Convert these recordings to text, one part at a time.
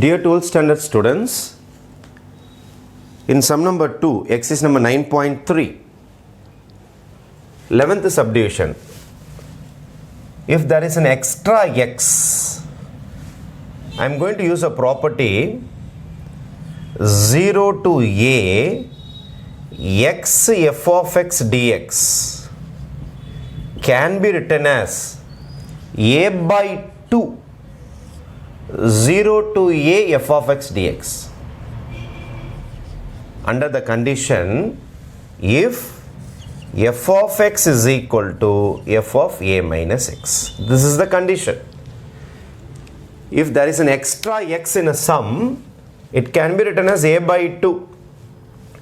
Dear 12th standard students, in sum number 2, exercise number 9.3, 11th subdivision, if there is an extra x, I am going to use a property 0 to a x f of x dx can be written as a by 2 0 to a f of x dx under the condition if f of x is equal to f of a minus x. This is the condition. If there is an extra x in a sum, it can be written as a by 2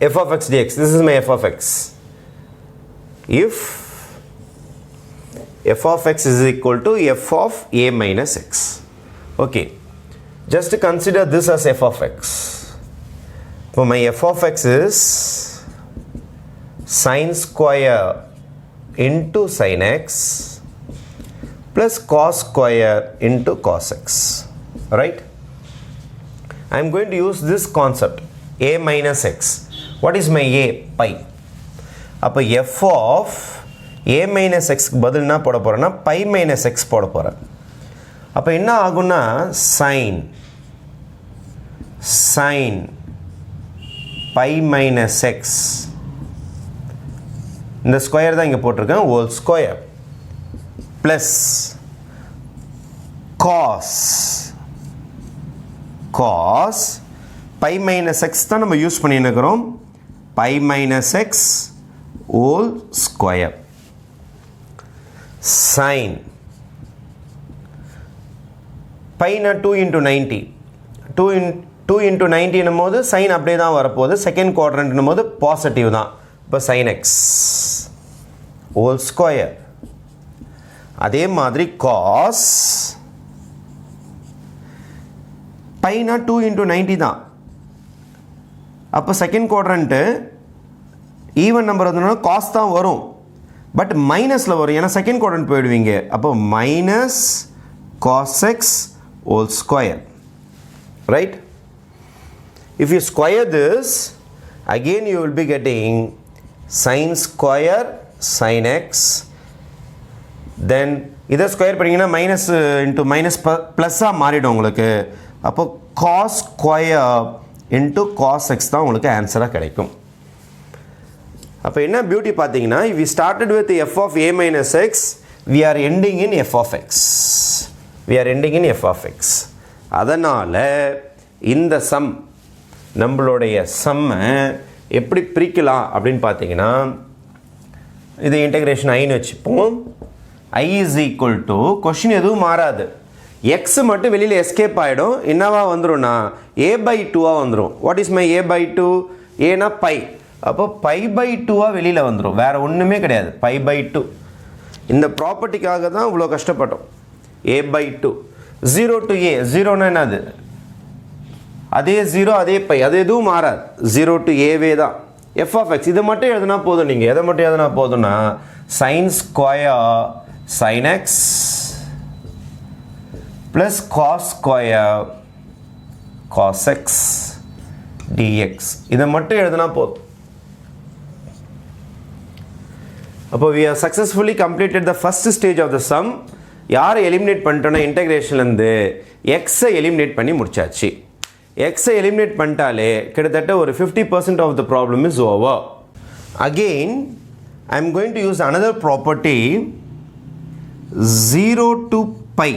f of x dx. This is my f of x. If f of x is equal to f of a minus x. Okay, just consider this as f of x. So my f of x is sin square into sin x plus cos square into cos x, right? I am going to use this concept a minus x. What is my a? Pi. அப்போ f of a minus x பதில் என்ன போட போறேன்னா pi minus x போட போறேன். அப்போ என்ன ஆகும்னா sin pi minus x, இந்த ஸ்கொயர் தான் இங்கே போட்டிருக்கேன், whole square plus cos pi minus x தான் நம்ம யூஸ் பண்ணியிருக்கிறோம், pi minus x whole square sin pi na 2 into 90 2 into 90 என்னும்போது sin அப்படியே தான் வரப்போகுது, செகண்ட் குவாட்ரண்ட் என்னும்போது பாசிட்டிவ் தான். இப்போ sin x whole square. அதே மாதிரி cos pi na 2 into 90 தான். அப்போ செகண்ட் குவாட்ரண்ட்டு ஈவன் நம்பர் வந்தோம்னா cos தான் வரும், பட் மைனஸில் வரும், ஏன்னா செகண்ட் குவாட்ரண்ட் போயிடுவீங்க. அப்போ minus cos x whole square, right? If you square this, again you will be getting sin square sin x, then இதை ஸ்கொயர் பண்ணிங்கன்னா மைனஸ் இன்ட்டு மைனஸ் ப்ளஸ்ஸாக மாறிடும் உங்களுக்கு. அப்போ cos square into cos x தான் உங்களுக்கு ஆன்சராக கிடைக்கும். அப்போ என்ன பியூட்டி பார்த்தீங்கன்னா, if we started with f of a minus x, we are ending in f of x. அதனால் இந்த சம் நம்மளுடைய சம்மை எப்படி பிரிக்கலாம் அப்படின்னு பார்த்தீங்கன்னா, இது இன்டகிரேஷன் ஐன்னு வச்சுப்போம். i is equal to, question எதுவும் மாறாது, x மட்டும் வெளியில் எஸ்கேப் ஆகிடும், என்னவா வந்துடும்னா a by 2 வந்துடும். What is my a by 2? ஏன்னா பை, அப்போ பை பை 2 வெளியில் வந்துடும், வேறு ஒன்றுமே கிடையாது, பை பை 2. இந்த ப்ராப்பர்ட்டிக்காக தான் இவ்வளோ கஷ்டப்பட்டோம். a by 2 0 to a, 0னா என்னது, அதே 0 அதே பை, அது எதுவும் மாறாது, 0 to aவே தான். f of x இது மட்டும் எழுதுனா போதும். நீங்கள் எதை மட்டும் எழுதுனா போதும்னா sin square sin x plus cos square cos x dx, இதை மட்டும் எழுதுனா போதும். அப்போ we have successfully completed the first stage of the sum. யாரை எலிமினேட் பண்ணிட்டோன்னா இன்டகிரேஷன்லேருந்து எக்ஸை எலிமினேட் பண்ணி முடிச்சாச்சு. எக்ஸை எலிமினேட் பண்ணிட்டாலே கிட்டத்தட்ட ஒரு 50% of the problem is over. Again, I am going to use another property 0 to pi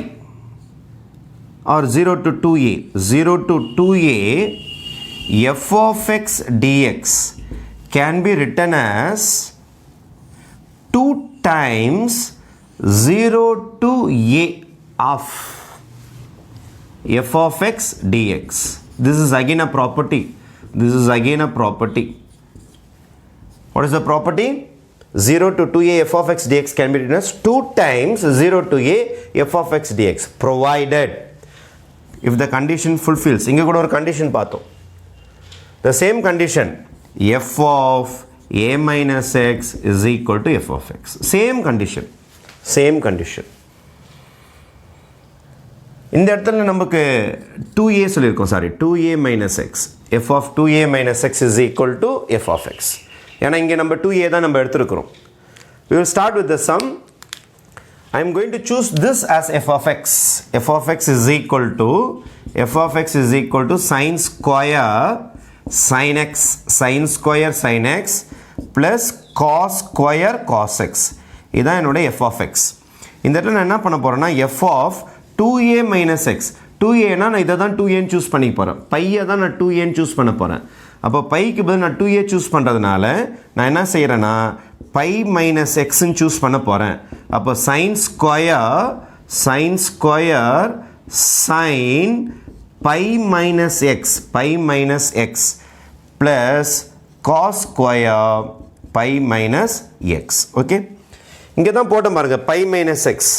or 0 to 2a. 0 to 2a f of x dx can be written as 2 times 0 to a of f of x dx. This is again a property. What is the property? 0 to 2a f of x dx can be written as 2 times 0 to a f of x dx, provided if the condition fulfills. இங்கே கூட ஒரு condition பார்த்தோம், the same condition, f of a minus x is equal to f of x. Same condition. இந்த இடத்துல நமக்கு 2a சொல்லியிருக்கோம், sorry 2a minus x, f of 2a minus x is equal to f of x. ஏன்னா இங்கே நம்ம 2a தான் நம்ம எடுத்துருக்கிறோம். We will start with the sum. I am going to choose this as f of x. F of x is equal to sin square sin x, sin square sin x plus cos square cos x. இதான் என்னோட f of x. இந்த இடத்துல நான் என்ன பண்ண போறேன்னா f of 2a minus x, 2a னா நான் இதை தான் 2a சூஸ் பண்ணி போகிறேன், பையை தான் நான் 2a சூஸ் பண்ண போகிறேன். அப்போ பைக்கு பதில் நான் 2a சூஸ் பண்ணுறதுனால நான் என்ன செய்கிறேன்னா பை மைனஸ் எக்ஸ்ன்னு சூஸ் பண்ண போகிறேன். அப்போ sine square sine pi minus x plus cos square pi minus x. Okay, இங்கே தான் போட்டோம் பாருங்கள், பை மைனஸ் எக்ஸ்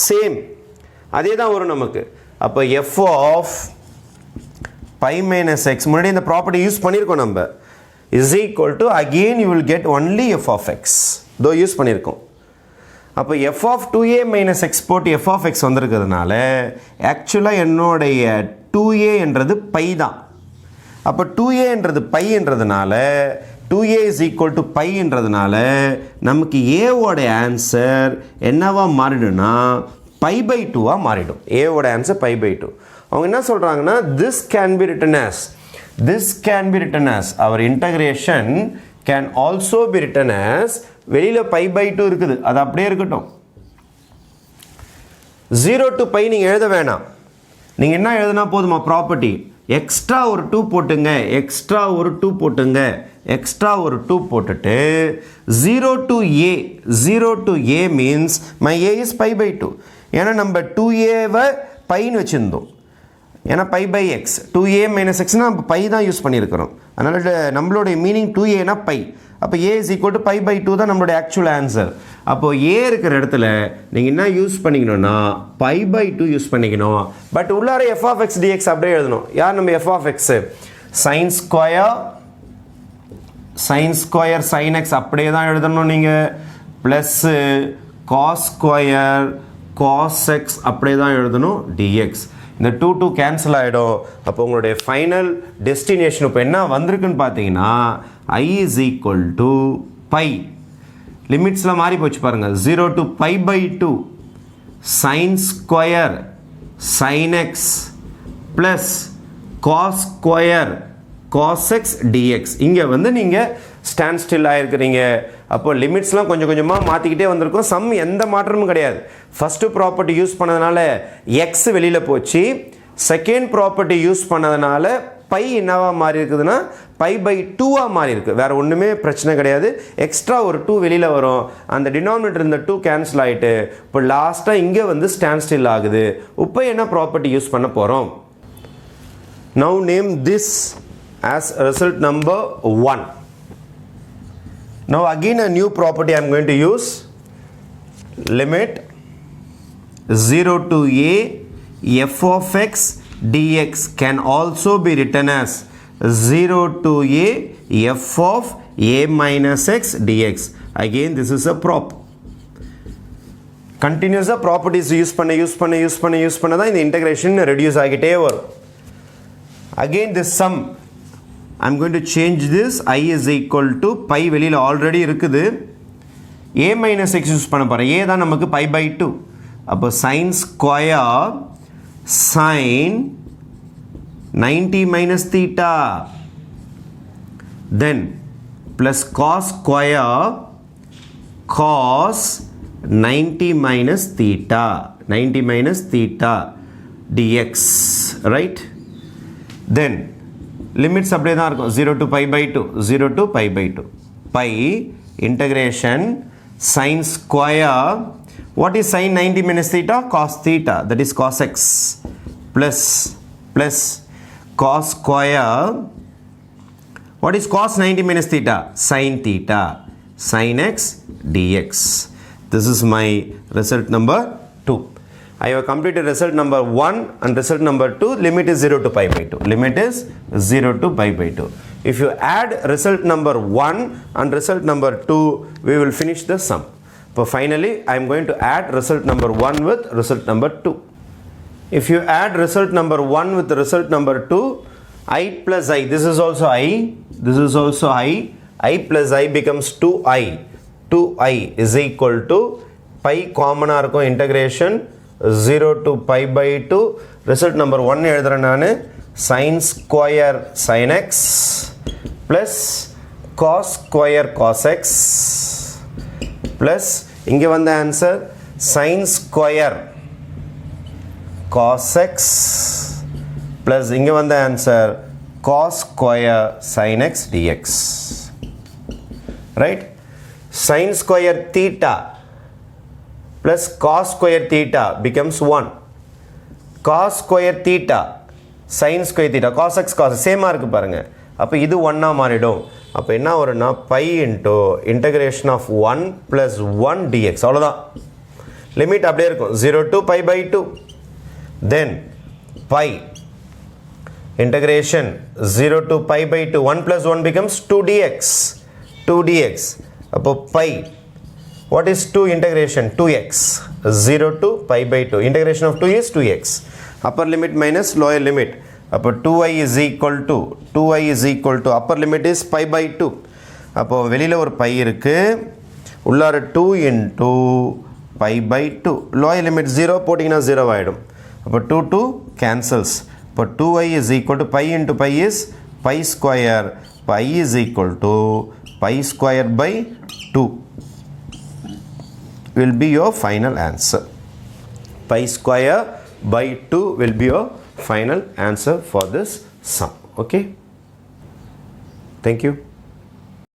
சேம் அதே தான் வரும் நமக்கு. அப்போ f of pi minus x முன்னாடி இந்த ப்ராப்பர்ட்டி யூஸ் பண்ணியிருக்கோம் நம்ம, is equal to again you will get only f of x, தோ யூஸ் பண்ணியிருக்கோம். அப்போ f of 2a minus x போட்டு எஃப் ஆஃப் எக்ஸ் வந்திருக்கிறதுனால ஆக்சுவலாக என்னுடைய 2a என்றது பை தான். அப்போ 2a என்றது பைன்றதுனால 2a is equal to பைன்றதுனால நமக்கு ஏவோட ஆன்சர் என்னவா மாறிடும்னா பை பை 2வாக மாறிடும். ஏவோட ஆன்சர் பை பை 2. அவங்க என்ன சொல்கிறாங்கன்னா this can be written as our integration can also be written as, வெளியில் பை பை 2 இருக்குது, அது அப்படியே இருக்கட்டும். 0 to பை நீங்கள் எழுத வேணாம், நீங்கள் என்ன எழுதுனா போதுமா ப்ராப்பர்ட்டி எக்ஸ்ட்ரா ஒரு 2 போட்டுங்க, எக்ஸ்ட்ரா ஒரு 2 போட்டுட்டு 0 to a means my a is pi by 2. ஏன்னா நம்ம 2aவை பைன்னு வச்சுருந்தோம், ஏன்னா pi pi x 2a minus எக்ஸ்னால் நம்ம பை தான் யூஸ் பண்ணியிருக்கிறோம். அதனால் நம்மளுடைய மீனிங் 2aனா பை. அப்போ a is equal to pi by 2 தான் நம்மளுடைய ஆக்சுவல் ஆன்சர். அப்போது a இருக்கிற இடத்துல நீங்கள் என்ன யூஸ் பண்ணிக்கணும்னா pi by 2 யூஸ் பண்ணிக்கணும். பட் உள்ளார f of x dx அப்படியே எழுதணும். யார் நம்ம f of x sin square sin x அப்படியே தான் எழுதணும் நீங்கள், plus cos square cos x அப்படியே தான் எழுதணும் dx. இந்த 2 கேன்சல் ஆகிடும். அப்போ உங்களுடைய ஃபைனல் டெஸ்டினேஷன் இப்போ என்ன வந்திருக்குன்னு பார்த்தீங்கன்னா I is equal to pi, லிமிட்ஸ்லாம் மாறி போச்சு பாருங்கள், 0 to pi by 2 sin square sin x plus cos square cos x dx. இங்கே வந்து நீங்கள் ஸ்டாண்ட் ஸ்டில் ஆகிருக்கிறீங்க. அப்போ லிமிட்ஸ்லாம் கொஞ்சம் கொஞ்சமாக மாற்றிக்கிட்டே வந்திருக்கோம், சம் எந்த மாற்றமும் கிடையாது. ஃபஸ்ட்டு ப்ராப்பர்ட்டி யூஸ் பண்ணதுனால எக்ஸ் வெளியில் போச்சு, செகண்ட் ப்ராப்பர்ட்டி யூஸ் பண்ணதுனால பை என்னவா மாறி இருக்குதுன்னா பை பை 2வாக மாறி இருக்குது. வேறு ஒன்றுமே பிரச்சனை கிடையாது. எக்ஸ்ட்ரா ஒரு 2 வெளியில் வரும், அந்த டினாமினேட்டர் இந்த 2 கேன்சல் ஆகிட்டு இப்போ லாஸ்ட்டாக இங்கே வந்து ஸ்டாண்ட் ஸ்டில் ஆகுது. இப்போ என்ன ப்ராப்பர்ட்டி யூஸ் பண்ண போகிறோம்? Now name this as result number 1. Now again a new property I am going to use. Limit 0 to a f of x dx can also be written as 0 to a f of a minus x dx. Again this is a prop. Continuous properties use பண்ண தான் இந்த integration reduce ஆகிட்டே வரும். Again this sum I am going to change this. I is equal to pi வெளியில் already இருக்குது, a minus x use பண்ண போகிறேன். a தான் நமக்கு pi by 2. அப்போ sin square sin 90 minus theta then plus cos square cos 90 minus theta dx, right? Then limits அப்படியே தான் இருக்கும், 0 to pi by 2 pi integration sin square, what is sin 90 minus theta? Cos theta, that is cos x plus cos square, what is cos 90 minus theta? Sin theta, sin x dx. This is my result number 2. I have completed result number 1 and result number 2. Limit is 0 to pi by 2. Limit is 0 to pi by 2. If you add result number 1 and result number 2, we will finish the sum. So finally, I am going to add result number 1 with result number 2. If you add result number 1 with result number 2, I plus I, this is also I, this is also I plus I becomes 2I. 2I is equal to pi common integration 0 to pi by 2. Result number 1 sin square sin x plus cos square cos x plus inge vanda answer sin square cos x plus inge vanda answer cos square sin x dx. Right? Sin square theta plus cos square theta becomes 1. Cos square theta sin square theta cos x cos same இருக்கு பாருங்க. அப்ப இது 1 மாறிடும். அப்ப என்ன வரும்னா pi into integration of 1 plus 1 dx. அவ்வளவுதான். Limit அப்படியே இருக்கும் 0 to pi by 2. Then pi integration 0 to pi by 2. 1 plus 1 becomes 2 dx. 2 dx. அப்போ pi. What is 2 integration? 2x. 0 to pi by 2. Integration of 2 is 2x. Upper limit minus lower limit. அப்போ 2i is equal to upper limit is pi by 2. அப்போ வெளியில ஒரு pi இருக்கு. உள்ளார 2 into pi by 2. Lower limit 0 போட்டிங்கன்னா 0 ஆயிடும். அப்போ 2 cancels. அப்போ 2i is equal to pi into pi is pi square. Pi is equal to pi square by 2 will be your final answer. Pi square by 2 will be your final answer for this sum. Okay, thank you.